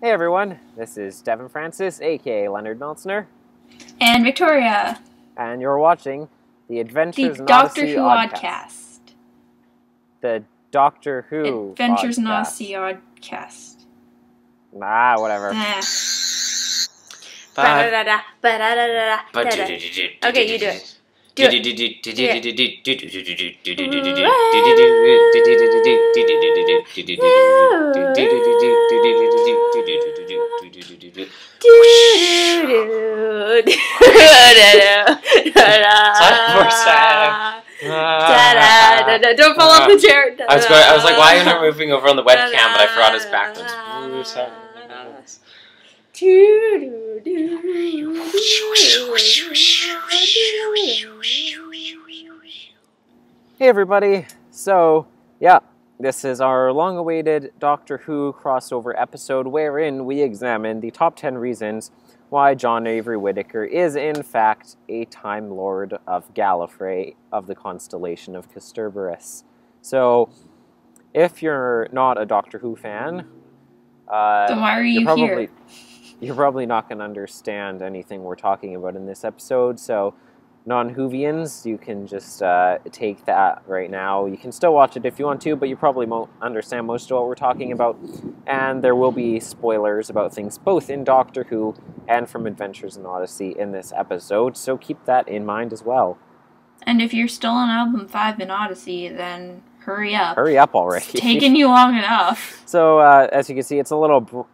Hey everyone, this is Devin Francis, aka Leonard Meltzner. And Victoria. And you're watching the Adventures in Doctor Odyssey Who Oddcast. Oddcast. The Doctor Who Adventures in Oddcast. Odyssey Oddcast. Ah, whatever. Okay, you do it. Do it. Don't fall off the chair. I was like, why isn't it moving over on the webcam? But I forgot it's backwards. Hey everybody, so yeah, this is our long-awaited Doctor Who crossover episode wherein we examine the top 10 reasons why John Avery Whittaker is in fact a Time Lord of Gallifrey of the constellation of Kasterborous. So, if you're not a Doctor Who fan, then why are you here? You're probably not going to understand anything we're talking about in this episode, so non-Whovians, you can just take that right now. You can still watch it if you want to, but you probably won't understand most of what we're talking about, and there will be spoilers about things both in Doctor Who and from Adventures in Odyssey in this episode, so keep that in mind as well. And if you're still on Album 5 in Odyssey, then hurry up. Hurry up already. It's taken you long enough. So, as you can see, it's a little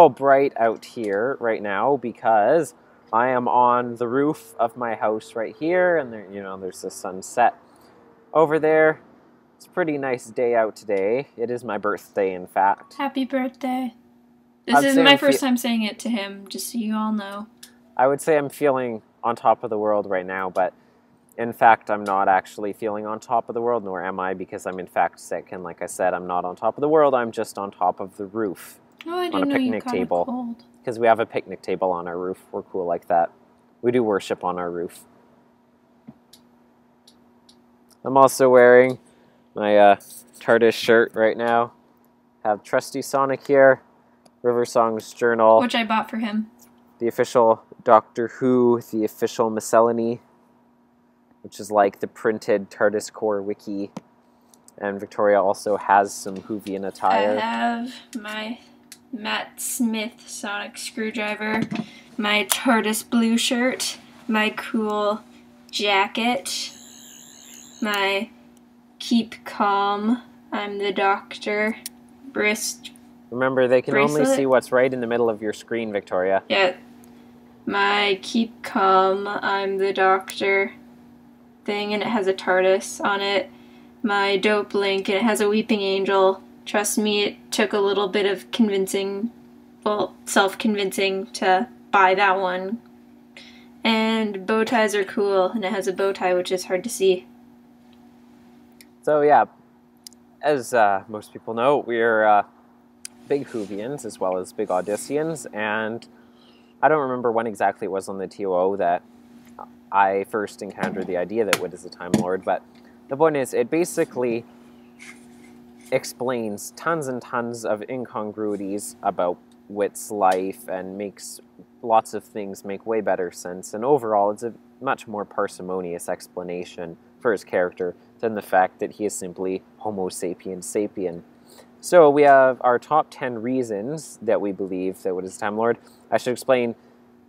bright out here right now because I am on the roof of my house right here, and there, there's the sunset over there. It's a pretty nice day out today. It is my birthday, in fact. Happy birthday. This is my first time saying it to him, just so you all know. I would say I'm feeling on top of the world right now, but in fact, I'm not actually feeling on top of the world, nor am I, because I'm in fact sick, and like I said, I'm not on top of the world, I'm just on top of the roof. Oh, I didn't know you caught a cold. Because we have a picnic table on our roof. We're cool like that. We do worship on our roof. I'm also wearing my TARDIS shirt right now. Have Trusty Sonic here. River Song's journal. Which I bought for him. The official Doctor Who, the official miscellany, which is like the printed TARDIS core wiki. And Victoria also has some Whovian attire. I have my Matt Smith sonic screwdriver, my TARDIS blue shirt, my cool jacket, my keep calm, I'm the doctor, wrist Remember, they can bracelet. only see what's right in the middle of your screen, Victoria. Yeah, my keep calm, I'm the doctor thing, and it has a TARDIS on it, my dope link, and it has a weeping angel. Trust me, it took a little bit of convincing, well, self-convincing to buy that one. And bow ties are cool, and it has a bow tie, which is hard to see. So yeah, as most people know, we're big Whovians as well as big Odyssians, and I don't remember when exactly it was on the TOO that I first encountered the idea that Whit is a Time Lord, but the point is, it basically explains tons and tons of incongruities about Whit's life and makes lots of things make way better sense, and overall it's a much more parsimonious explanation for his character than the fact that he is simply Homo sapiens sapien. So we have our top 10 reasons that we believe that Whit is a Time Lord. I should explain,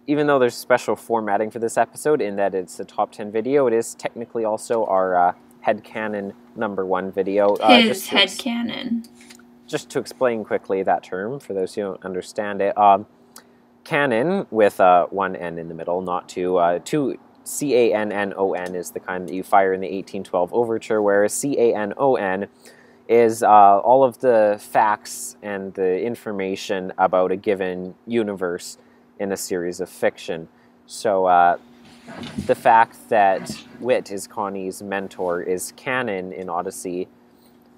even though there's special formatting for this episode in that it's a top 10 video, it is technically also our Headcanon #1 video. His Headcanon. Just to explain quickly that term, for those who don't understand it. Canon, with one N in the middle, not two. Two C-A-N-N-O-N is the kind that you fire in the 1812 Overture, whereas C-A-N-O-N is all of the facts and the information about a given universe in a series of fiction. So the fact that Whit is Connie's mentor is canon in Odyssey,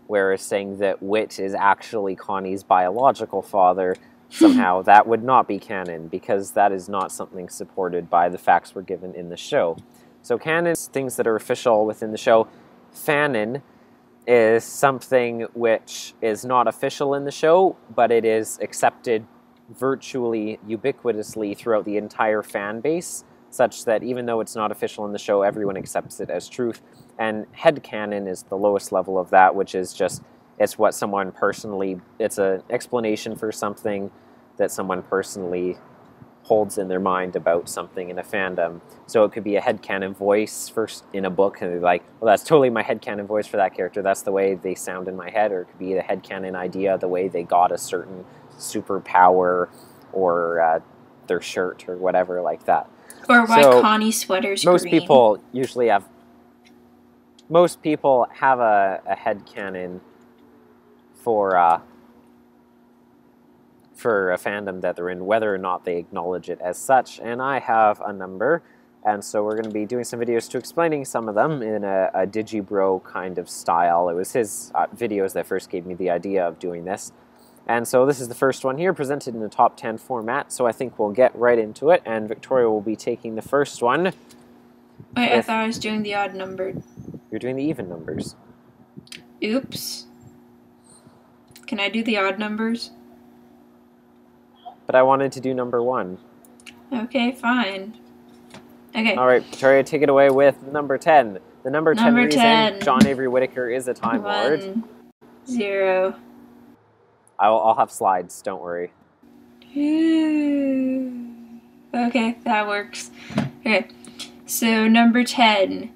whereas saying that Whit is actually Connie's biological father, somehow that would not be canon, because that is not something supported by the facts we're given in the show. So canon is things that are official within the show. Fanon is something which is not official in the show, but it is accepted virtually ubiquitously throughout the entire fan base, such that even though it's not official in the show, everyone accepts it as truth. And headcanon is the lowest level of that, which is just, it's what someone personally, it's an explanation for something that someone personally holds in their mind about something in a fandom. So it could be a headcanon voice first in a book, and they're like, well, that's totally my headcanon voice for that character. That's the way they sound in my head. Or it could be the headcanon idea, the way they got a certain superpower, or their shirt, or whatever like that. Or why Connie's sweater's most green. People usually have... Most people have a headcanon for a fandom that they're in, whether or not they acknowledge it as such. And I have a number, and so we're going to be doing some videos to explaining some of them in a Digibro kind of style. It was his videos that first gave me the idea of doing this. And so this is the first one here, presented in a top 10 format, so I think we'll get right into it, and Victoria will be taking the first one. Wait, I thought I was doing the odd numbered. You're doing the even numbers. Oops. Can I do the odd numbers? But I wanted to do number 1. Okay, fine. Okay. All right, Victoria, take it away with number 10. The number 10 reason 10. John Avery Whittaker is a Time Lord. 1, 0. I'll have slides, don't worry. Okay, that works. Okay, so number 10.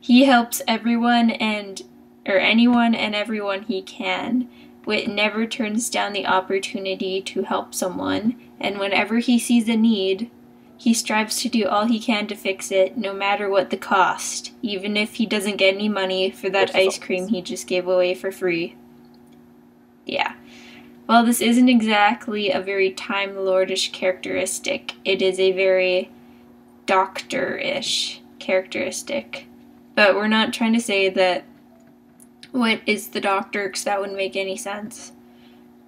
He helps everyone anyone and everyone he can. Whit never turns down the opportunity to help someone, and whenever he sees a need, he strives to do all he can to fix it, no matter what the cost, even if he doesn't get any money for that ice cream he just gave away for free. Yeah. Well, this isn't exactly a very Time Lordish characteristic. It is a very Doctor-ish characteristic. But we're not trying to say that Whit is the Doctor, because that wouldn't make any sense.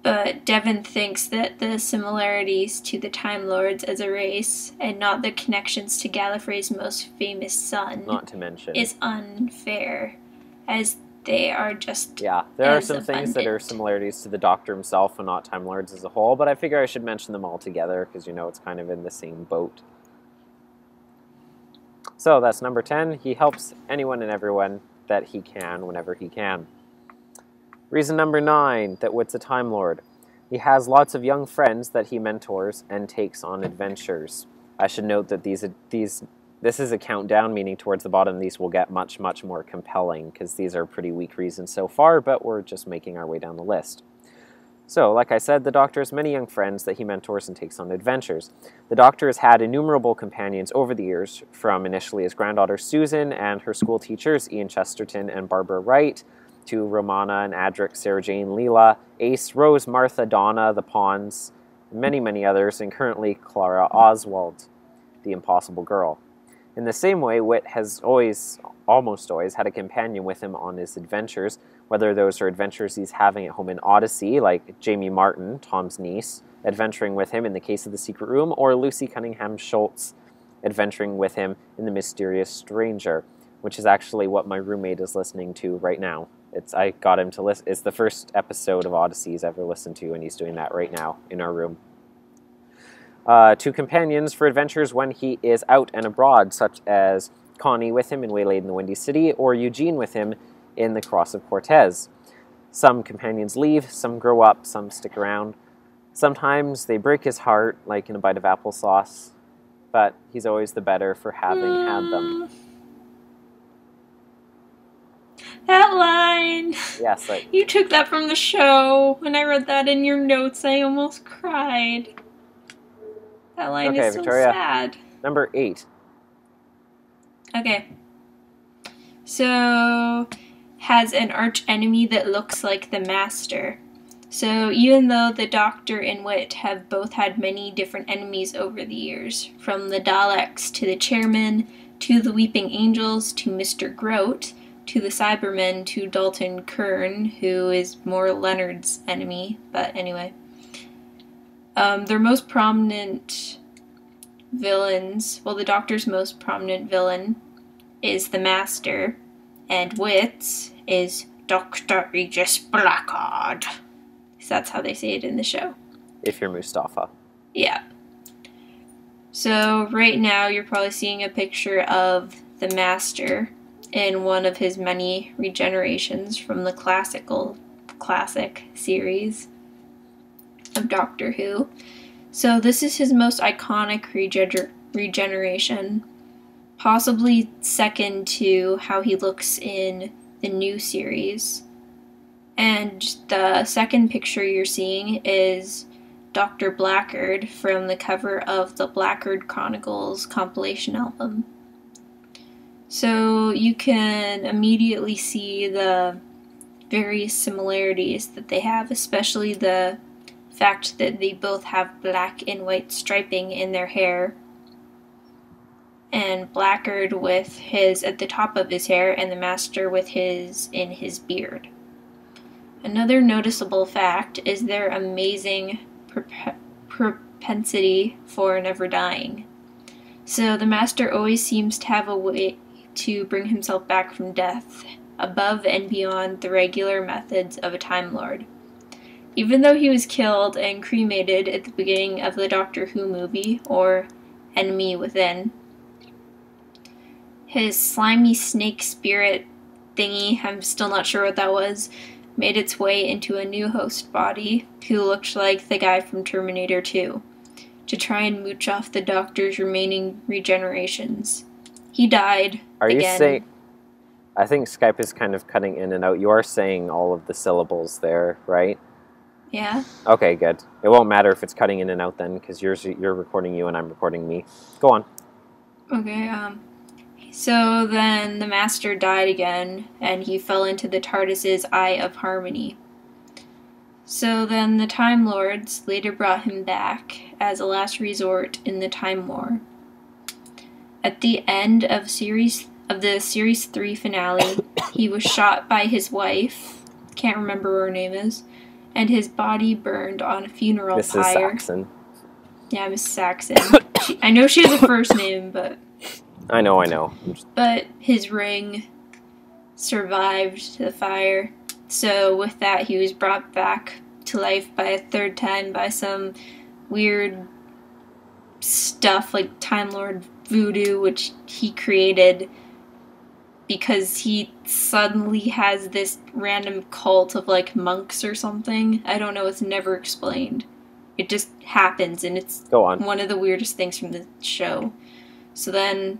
But Devon thinks that the similarities to the Time Lords as a race, and not the connections to Gallifrey's most famous son, not to mention, is unfair, as they are just yeah, there are some things that are similarities to the Doctor himself and not Time Lords as a whole, but I figure I should mention them all together, because you know it's kind of in the same boat. So that's number 10. He helps anyone and everyone that he can whenever he can. Reason number 9 that Whit's a Time Lord. He has lots of young friends that he mentors and takes on adventures. I should note that this is a countdown, meaning towards the bottom these will get much, much more compelling, because these are pretty weak reasons so far, but we're just making our way down the list. So, like I said, the Doctor has many young friends that he mentors and takes on adventures. The Doctor has had innumerable companions over the years, from initially his granddaughter Susan and her school teachers Ian Chesterton and Barbara Wright, to Romana and Adric, Sarah Jane, Leela, Ace, Rose, Martha, Donna, the Pawns, many, many others, and currently Clara Oswald, the Impossible Girl. In the same way, Whit has almost always, had a companion with him on his adventures, whether those are adventures he's having at home in Odyssey, like Jamie Martin, Tom's niece, adventuring with him in the Case of the Secret Room, or Lucy Cunningham Schultz adventuring with him in The Mysterious Stranger, which is actually what my roommate is listening to right now. I got him to listen. It's the first episode of Odyssey he's ever listened to, and he's doing that right now in our room. 2 companions for adventures when he is out and abroad, such as Connie with him in Waylaid in the Windy City, or Eugene with him in the Cross of Cortez. Some companions leave, some grow up, some stick around. Sometimes they break his heart, like in A Bite of Applesauce, but he's always the better for having had them. That line! Yes, you took that from the show. When I read that in your notes, I almost cried. That line is so Victoria, sad. Number 8. Okay. So, has an arch enemy that looks like the Master. So, even though the Doctor and Whit have both had many different enemies over the years, from the Daleks to the Chairman, to the Weeping Angels, to Mr. Groat, to the Cybermen, to Dalton Kern, who is more Leonard's enemy, but anyway. Their most prominent villains, well, the Doctor's most prominent villain is the Master, and Whit's is Dr. Regis Blackguard. So that's how they say it in the show. If you're Mustafa. Yeah. So right now you're probably seeing a picture of the Master in one of his many regenerations from the classic series of Doctor Who. So this is his most iconic regeneration, possibly second to how he looks in the new series. And the second picture you're seeing is Dr. Blackguard from the cover of the Blackguard Chronicles compilation album. So you can immediately see the various similarities that they have, especially the fact that they both have black and white striping in their hair. And Blackguard with his at the top of his hair, and the Master with his in his beard. Another noticeable fact is their amazing propensity for never dying. So the Master always seems to have a way to bring himself back from death, above and beyond the regular methods of a Time Lord. Even though he was killed and cremated at the beginning of the Doctor Who movie, or Enemy Within, his slimy snake spirit thingy, I'm still not sure what that was, made its way into a new host body who looked like the guy from Terminator 2 to try and mooch off the Doctor's remaining regenerations. He died again. You saying... I think Skype is kind of cutting in and out. You are saying all of the syllables there, right? Yeah. Okay, good. It won't matter if it's cutting in and out then, because you're recording you and I'm recording me. Go on. Okay, so then the Master died again, and he fell into the TARDIS's Eye of Harmony. So then the Time Lords later brought him back as a last resort in the Time War. At the end of the Series 3 finale, he was shot by his wife, can't remember what her name is, and his body burned on a funeral pyre. Mrs. Saxon. Yeah, Miss Saxon. I know she has a first name, but... I know. But his ring survived the fire. So with that, he was brought back to life by a third time by some weird stuff like Time Lord voodoo, which he created because he suddenly has this random cult of like monks or something. I don't know, it's never explained. It just happens, and it's one of the weirdest things from the show. So then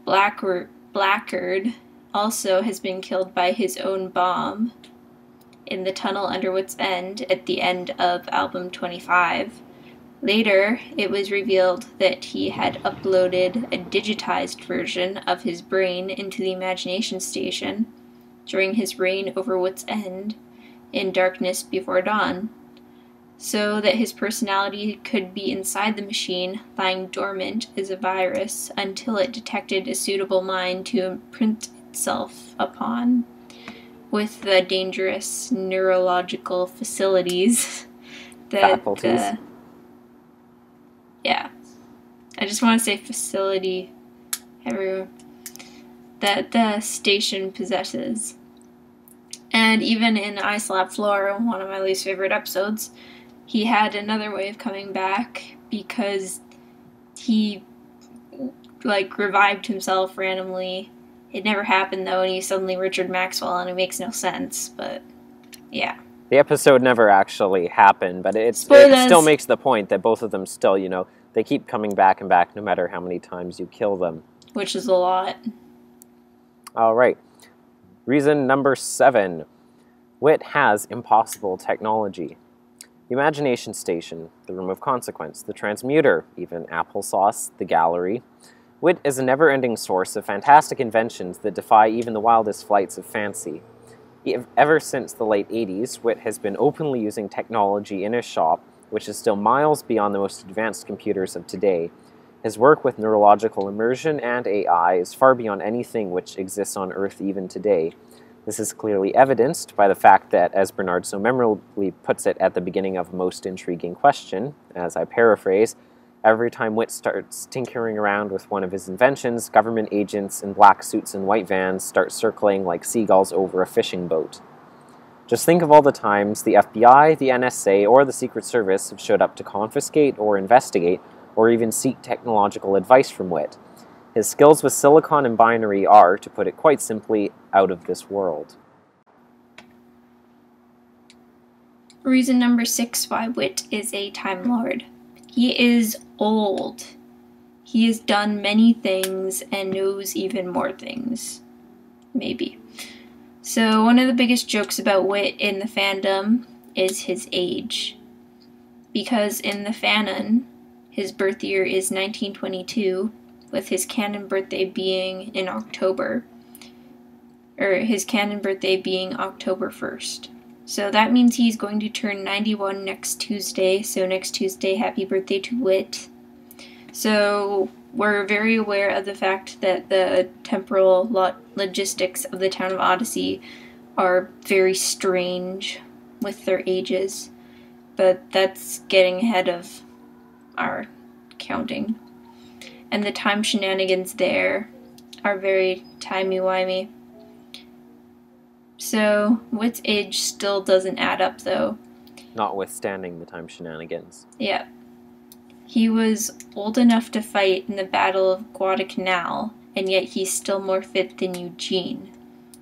Blackguard also has been killed by his own bomb in the tunnel under Whit's End at the end of album 25. Later, it was revealed that he had uploaded a digitized version of his brain into the Imagination Station during his reign over Whit's End in Darkness Before Dawn, so that his personality could be inside the machine, lying dormant as a virus until it detected a suitable mind to imprint itself upon with the dangerous neurological faculties that... yeah. I just want to say facility everywhere that the station possesses. And even in I Slap Floor, one of my least favorite episodes, he had another way of coming back because he, revived himself randomly. It never happened, though, and he's suddenly Richard Maxwell, and it makes no sense, but, yeah. The episode never actually happened, but it still makes the point that both of them still, they keep coming back and back no matter how many times you kill them. Which is a lot. All right. Reason number 7. Whit has impossible technology. The Imagination Station, the Room of Consequence, the Transmuter, even applesauce, the Gallery. Whit is a never-ending source of fantastic inventions that defy even the wildest flights of fancy. Ever since the late 80s, Whit has been openly using technology in his shop, which is still miles beyond the most advanced computers of today. His work with neurological immersion and AI is far beyond anything which exists on Earth even today. This is clearly evidenced by the fact that, as Bernard so memorably puts it at the beginning of a most intriguing question, as I paraphrase, every time Whit starts tinkering around with one of his inventions, government agents in black suits and white vans start circling like seagulls over a fishing boat. Just think of all the times the FBI, the NSA, or the Secret Service have showed up to confiscate or investigate or even seek technological advice from Whit. His skills with silicon and binary are, to put it quite simply, out of this world. Reason number 6 why Whit is a Time Lord. He is old. He has done many things and knows even more things. Maybe. So one of the biggest jokes about Whit in the fandom is his age. Because in the fanon, his birth year is 1922, with his canon birthday being in October. Or his canon birthday being October 1st. So that means he's going to turn 91 next Tuesday. So next Tuesday, happy birthday to Whit. So we're very aware of the fact that the temporal logistics of the town of Odyssey are very strange with their ages. But that's getting ahead of our counting. And the time shenanigans there are very timey-wimey. So, Whit's age still doesn't add up, though. Notwithstanding the time shenanigans. Yeah. He was old enough to fight in the Battle of Guadalcanal, and yet he's still more fit than Eugene.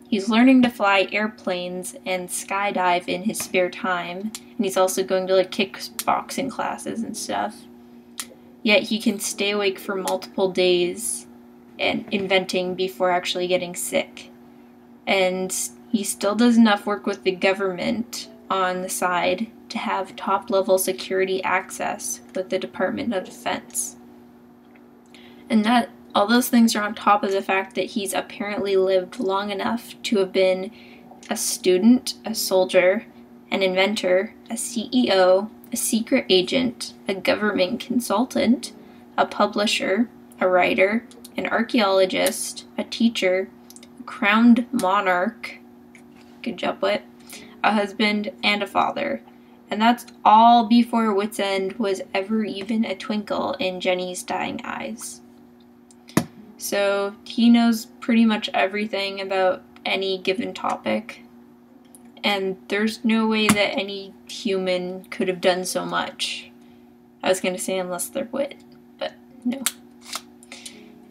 He's learning to fly airplanes and skydive in his spare time, and he's also going to, kickboxing classes and stuff. Yet he can stay awake for multiple days and inventing before actually getting sick. And he still does enough work with the government on the side to have top-level security access with the Department of Defense. And that all those things are on top of the fact that he's apparently lived long enough to have been a student, a soldier, an inventor, a CEO, a secret agent, a government consultant, a publisher, a writer, an archaeologist, a teacher, a crowned monarch, good job, Whit, a husband, and a father. And that's all before Whit's End was ever even a twinkle in Jenny's dying eyes. So he knows pretty much everything about any given topic. And there's no way that any human could have done so much. I was going to say unless they're Whit, but no.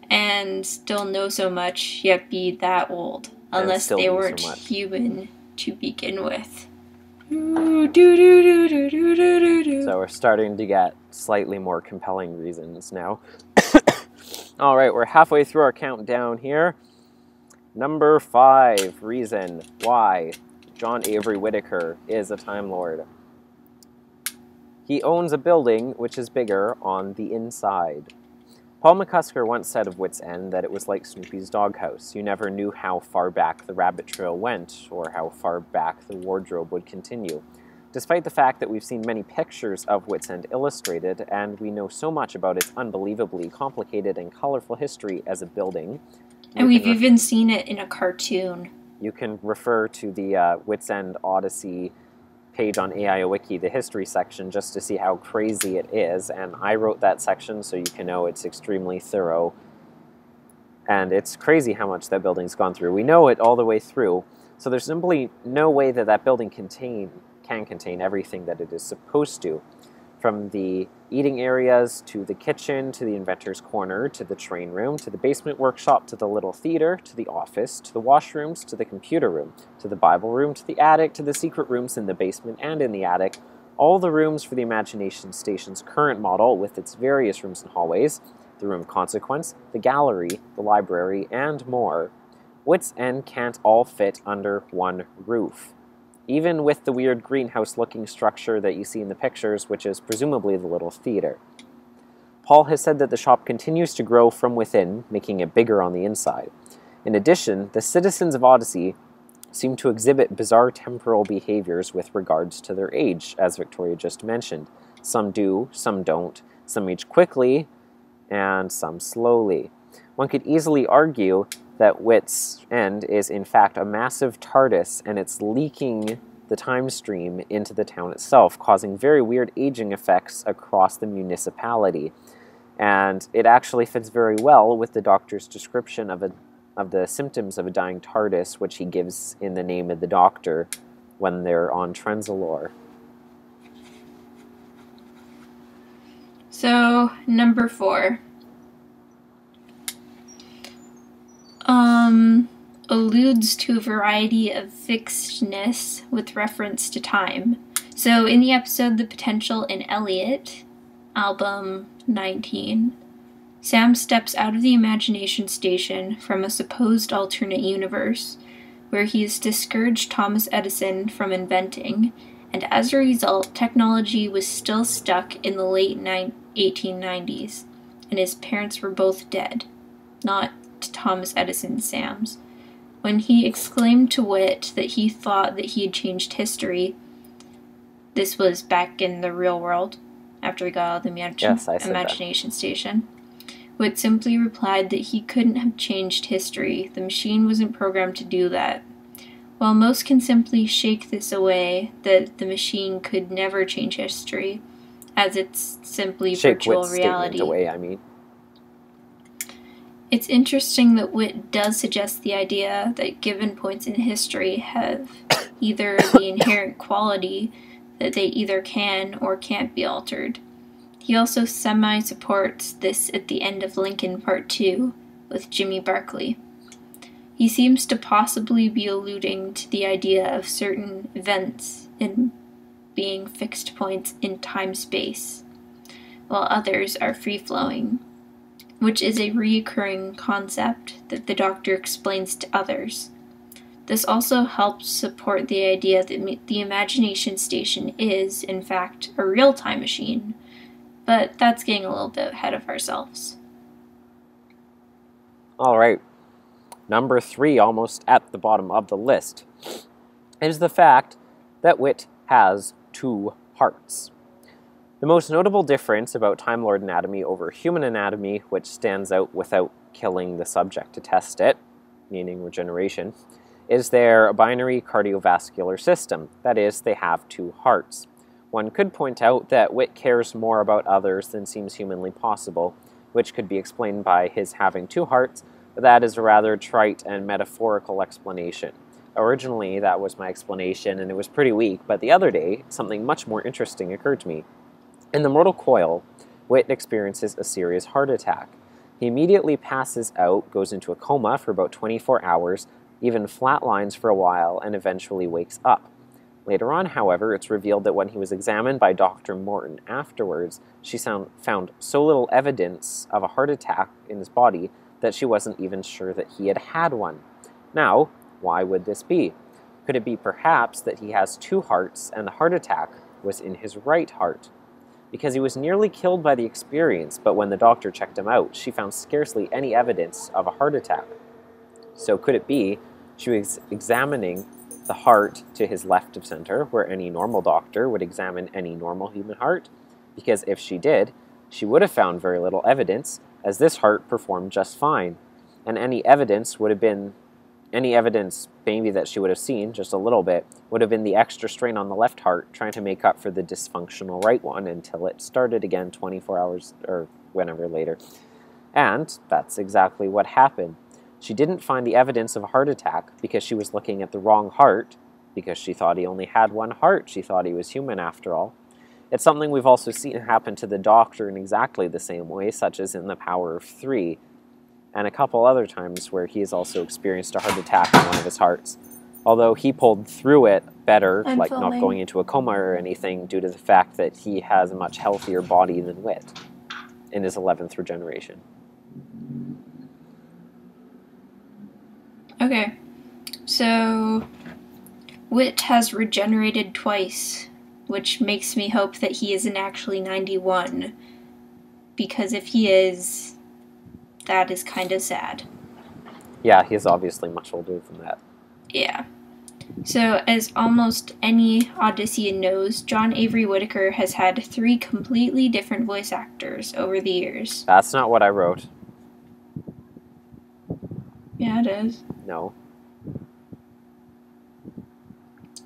And still know so much, yet be that old. Unless they weren't human to begin with. So we're starting to get slightly more compelling reasons now. Alright, we're halfway through our countdown here. Number 5 reason why John Avery Whittaker is a Time Lord. He owns a building which is bigger on the inside. Paul McCusker once said of Whit's End that it was like Snoopy's doghouse. You never knew how far back the rabbit trail went, or how far back the wardrobe would continue. Despite the fact that we've seen many pictures of Whit's End illustrated, and we know so much about its unbelievably complicated and colorful history as a building. And we've even seen it in a cartoon. You can refer to the Whit's End Odyssey page on AIOO Wiki, the history section, just to see how crazy it is, and I wrote that section so you can know it's extremely thorough, and it's crazy how much that building's gone through. We know it all the way through, so there's simply no way that that building can contain everything that it is supposed to, from the eating areas, to the kitchen, to the inventor's corner, to the train room, to the basement workshop, to the little theater, to the office, to the washrooms, to the computer room, to the Bible room, to the attic, to the secret rooms in the basement and in the attic, all the rooms for the Imagination Station's current model with its various rooms and hallways, the room of consequence, the gallery, the library, and more. Whit's End can't all fit under one roof. Even with the weird greenhouse-looking structure that you see in the pictures, which is presumably the little theater. Paul has said that the shop continues to grow from within, making it bigger on the inside. In addition, the citizens of Odyssey seem to exhibit bizarre temporal behaviors with regards to their age, as Victoria just mentioned. Some do, some don't, some age quickly, and some slowly. One could easily argue that Whit's End is in fact a massive TARDIS, and it's leaking the time stream into the town itself, causing very weird aging effects across the municipality. And it actually fits very well with the Doctor's description of the symptoms of a dying TARDIS, which he gives in the name of the Doctor when they're on Trenzalore. So, number 4. Alludes to a variety of fixedness with reference to time. So, in the episode The Potential in Elliot, album 19, Sam steps out of the imagination station from a supposed alternate universe, where he has discouraged Thomas Edison from inventing, and as a result, technology was still stuck in the late 1890s, and his parents were both dead. Not Thomas Edison's Sam's. When he exclaimed to Whit that he thought that he had changed history, this was back in the real world, after he got out of the imagination station. Whit simply replied that he couldn't have changed history. The machine wasn't programmed to do that. While most can simply shake this away, that the machine could never change history, as it's simply virtual reality. Away, I mean. It's interesting that Whit does suggest the idea that given points in history have either the inherent quality that they either can or can't be altered. He also semi-supports this at the end of Lincoln Part 2 with Jimmy Barkley. He seems to possibly be alluding to the idea of certain events in being fixed points in time-space, while others are free-flowing, which is a recurring concept that the Doctor explains to others. This also helps support the idea that the imagination station is, in fact, a real time machine, but that's getting a little bit ahead of ourselves. All right. Number 3, almost at the bottom of the list, is the fact that Whit has 2 hearts. The most notable difference about Time Lord anatomy over human anatomy, which stands out without killing the subject to test it, meaning regeneration, is their binary cardiovascular system. That is, they have 2 hearts. One could point out that Whit cares more about others than seems humanly possible, which could be explained by his having 2 hearts, but that is a rather trite and metaphorical explanation. Originally, that was my explanation, and it was pretty weak, but the other day, something much more interesting occurred to me. In the mortal coil, Whit experiences a serious heart attack. He immediately passes out, goes into a coma for about 24 hours, even flatlines for a while, and eventually wakes up. Later on, however, it's revealed that when he was examined by Dr. Morton afterwards, she found so little evidence of a heart attack in his body that she wasn't even sure that he had had one. Now, why would this be? Could it be perhaps that he has 2 hearts and the heart attack was in his right heart? Because he was nearly killed by the experience, but when the doctor checked him out, she found scarcely any evidence of a heart attack. So could it be she was examining the heart to his left of center, where any normal doctor would examine any normal human heart? Because if she did, she would have found very little evidence, as this heart performed just fine. And any evidence maybe that she would have seen, just a little bit, would have been the extra strain on the left heart, trying to make up for the dysfunctional right one until it started again 24 hours or whenever later. And that's exactly what happened. She didn't find the evidence of a heart attack because she was looking at the wrong heart, because she thought he only had 1 heart. She thought he was human after all. It's something we've also seen happen to the Doctor in exactly the same way, such as in The Power of 3, and a couple other times where he has also experienced a heart attack in one of his hearts. Although he pulled through it better, like not going into a coma or anything, due to the fact that he has a much healthier body than Whit in his 11th regeneration. Okay, so Whit has regenerated twice, which makes me hope that he isn't actually 91, because if he is, that is kind of sad. Yeah, he is obviously much older than that. Yeah. So, as almost any Odyssian knows, John Avery Whittaker has had 3 completely different voice actors over the years. That's not what I wrote. Yeah, it is. No.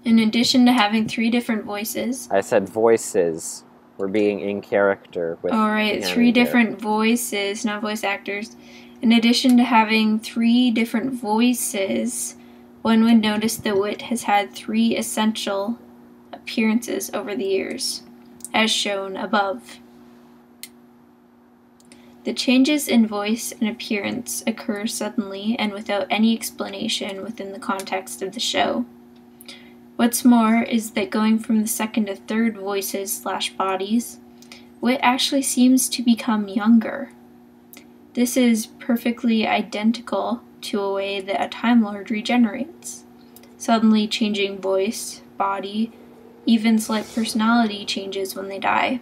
In addition to having 3 different voices... I said voices. We're being in character with... Alright, 3 different voices, not voice actors. In addition to having 3 different voices, one would notice that Whit has had 3 essential appearances over the years, as shown above. The changes in voice and appearance occur suddenly and without any explanation within the context of the show. What's more is that going from the second to third voices/bodies, Whit actually seems to become younger. This is perfectly identical to a way that a Time Lord regenerates, suddenly changing voice, body, even slight personality changes when they die.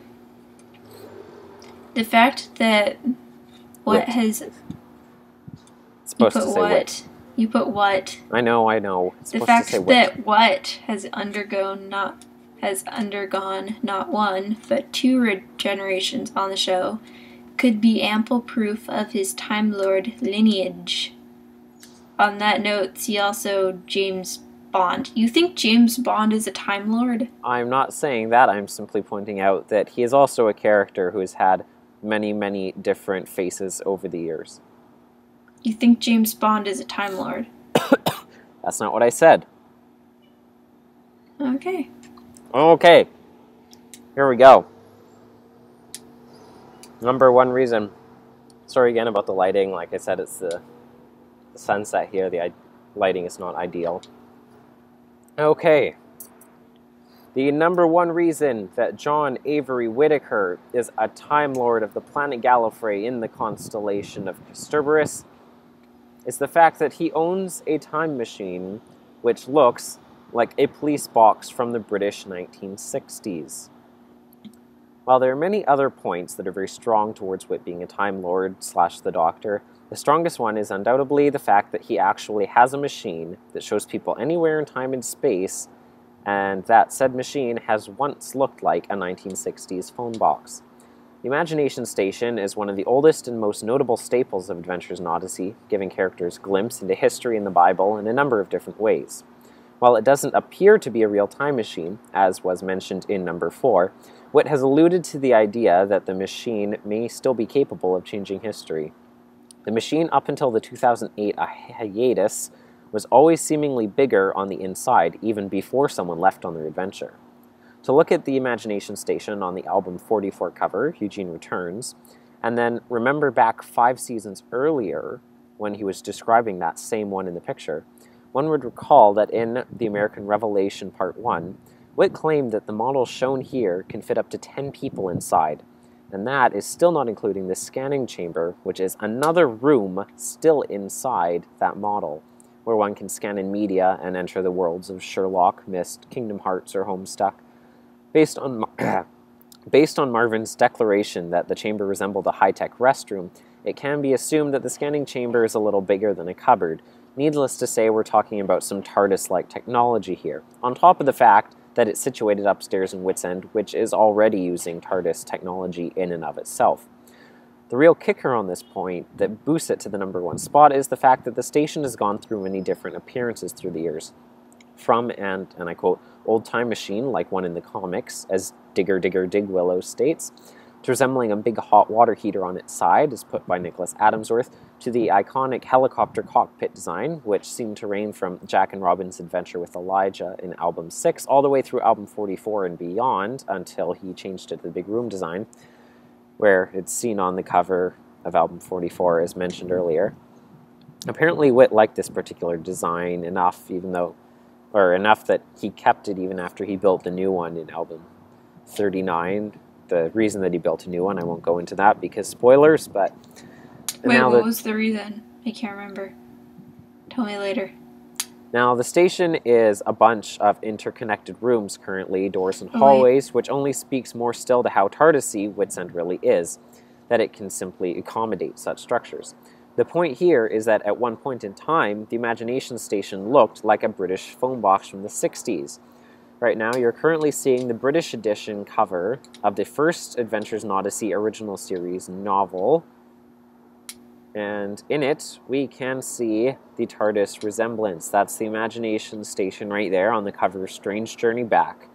The fact that what has... It's supposed to say what? You put what? I know. It's the supposed fact to say that what has undergone not one, but 2 regenerations on the show could be ample proof of his Time Lord lineage. On that note, see also James Bond. You think James Bond is a Time Lord? I'm not saying that. I'm simply pointing out that he is also a character who has had many, many different faces over the years. You think James Bond is a Time Lord? That's not what I said. Okay. Okay. Here we go. Number 1 reason. Sorry again about the lighting. Like I said, it's the sunset here. The lighting is not ideal. Okay. The number 1 reason that John Avery Whittaker is a Time Lord of the planet Gallifrey in the constellation of Cerberus is the fact that he owns a time machine which looks like a police box from the British 1960s. While there are many other points that are very strong towards Whit being a Time Lord / the Doctor, the strongest one is undoubtedly the fact that he actually has a machine that shows people anywhere in time and space, and that said machine has once looked like a 1960s phone box. The Imagination Station is one of the oldest and most notable staples of Adventures in Odyssey, giving characters a glimpse into history in the Bible in a number of different ways. While it doesn't appear to be a real time machine, as was mentioned in number 4, Whit has alluded to the idea that the machine may still be capable of changing history. The machine, up until the 2008 hiatus, was always seemingly bigger on the inside, even before someone left on their adventure. To look at the Imagination Station on the album 44 cover, Eugene Returns, and then remember back 5 seasons earlier, when he was describing that same one in the picture, one would recall that in The American Revelation Part 1, Whit claimed that the model shown here can fit up to 10 people inside, and that is still not including the scanning chamber, which is another room still inside that model, where one can scan in media and enter the worlds of Sherlock, Myst, Kingdom Hearts, or Homestuck. Based on Marvin's declaration that the chamber resembled a high-tech restroom, it can be assumed that the scanning chamber is a little bigger than a cupboard. Needless to say, we're talking about some TARDIS-like technology here, on top of the fact that it's situated upstairs in Wits End, which is already using TARDIS technology in and of itself. The real kicker on this point that boosts it to the number 1 spot is the fact that the station has gone through many different appearances through the years. From, and I quote, old time machine like one in the comics, as Digger Digger Dig Willow states, to resembling a big hot water heater on its side, as put by Nicholas Adamsworth, to the iconic helicopter cockpit design, which seemed to reign from Jack and Robin's adventure with Elijah in album 6, all the way through album 44 and beyond, until he changed it to the big room design, where it's seen on the cover of album 44, as mentioned earlier. Apparently Whit liked this particular design enough, enough that he kept it even after he built the new one in album 39. The reason that he built a new one, I won't go into that because spoilers, but... Wait, what was the reason? I can't remember. Tell me later. Now, the station is a bunch of interconnected rooms currently, doors and hallways, which only speaks more still to how TARDIS-y Wits End really is, that it can simply accommodate such structures. The point here is that at one point in time, the Imagination Station looked like a British phone box from the 60s. Right now, you're currently seeing the British edition cover of the first Adventures in Odyssey original series novel, and in it, we can see the TARDIS resemblance. That's the Imagination Station right there on the cover of Strange Journey Back.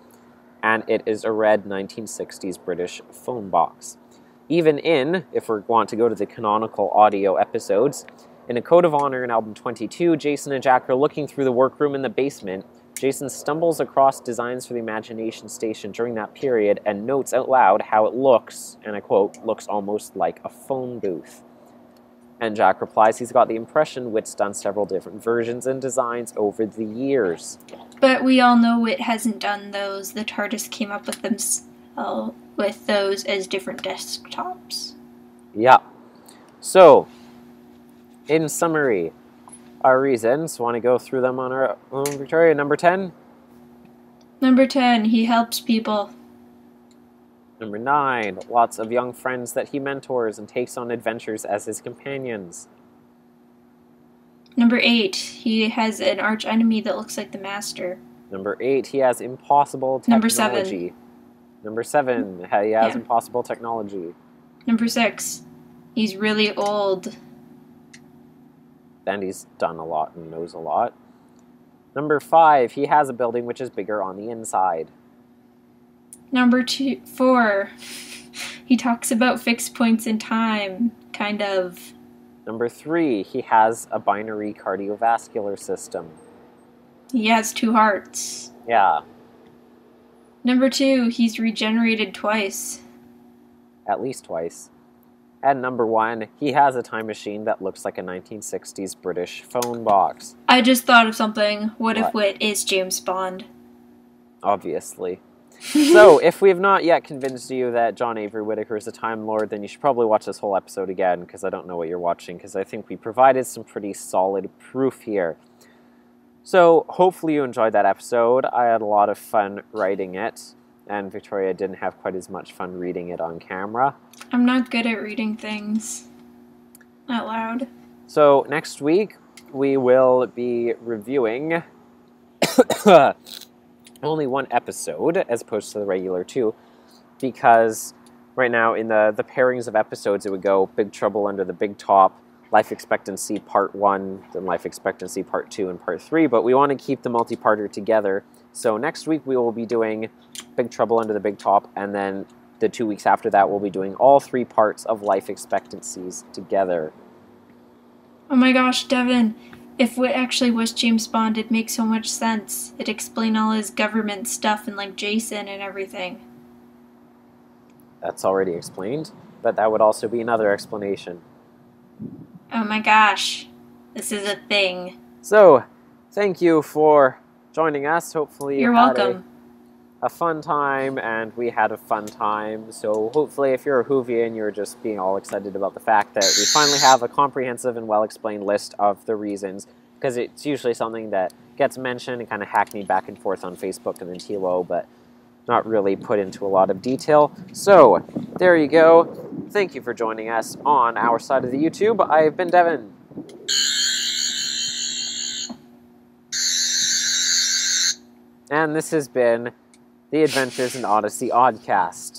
And it is a red 1960s British phone box. Even in, if we want to go to the canonical audio episodes, In A Code of Honor in album 22, Jason and Jack are looking through the workroom in the basement. Jason stumbles across designs for the Imagination Station during that period and notes out loud how it looks, and I quote, looks almost like a phone booth. And Jack replies he's got the impression Whit's done several different versions and designs over the years. But we all know Whit hasn't done those. The TARDIS came up with them with those as different desktops. Yeah. So, in summary, our reasons, want to go through them on our own, Victoria? Number 10? Number 10, he helps people. Number 9, lots of young friends that he mentors and takes on adventures as his companions. Number 8, he has an arch enemy that looks like the Master. Number 8, he has impossible technology. Number 7, he has impossible technology. Number 6, he's really old. And he's done a lot and knows a lot. Number 5, he has a building which is bigger on the inside. Number 4, he talks about fixed points in time, kind of. Number 3, he has a binary cardiovascular system. He has 2 hearts. Yeah. Number 2, he's regenerated twice. At least twice. And number 1, he has a time machine that looks like a 1960s British phone box. I just thought of something. What if Whit is James Bond? Obviously. So, if we have not yet convinced you that John Avery Whittaker is a Time Lord, then you should probably watch this whole episode again, because I don't know what you're watching, because I think we provided some pretty solid proof here. So, hopefully you enjoyed that episode. I had a lot of fun writing it, and Victoria didn't have quite as much fun reading it on camera. I'm not good at reading things out loud. So, next week, we will be reviewing only 1 episode, as opposed to the regular 2, because right now in the pairings of episodes, it would go Big Trouble Under the Big Top, Life Expectancy Part 1, then Life Expectancy Part 2, and Part 3, but we want to keep the multi-parter together. So next week we will be doing Big Trouble Under the Big Top, and then the 2 weeks after that we'll be doing all 3 parts of Life Expectancies together. Oh my gosh, Devin, if Whit actually was James Bond, it'd make so much sense. It'd explain all his government stuff and like Jason and everything. That's already explained, but that would also be another explanation. Oh my gosh, this is a thing. So, thank you for joining us. Hopefully you're welcome. A fun time, and we had a fun time. So hopefully if you're a Whovian, you're just being all excited about the fact that we finally have a comprehensive and well-explained list of the reasons, because it's usually something that gets mentioned and kind of hackneyed back and forth on Facebook and then TLO, but not really put into a lot of detail. So, there you go. Thank you for joining us on our side of the YouTube. I've been Devin. And this has been The Adventures in Odyssey Oddcast.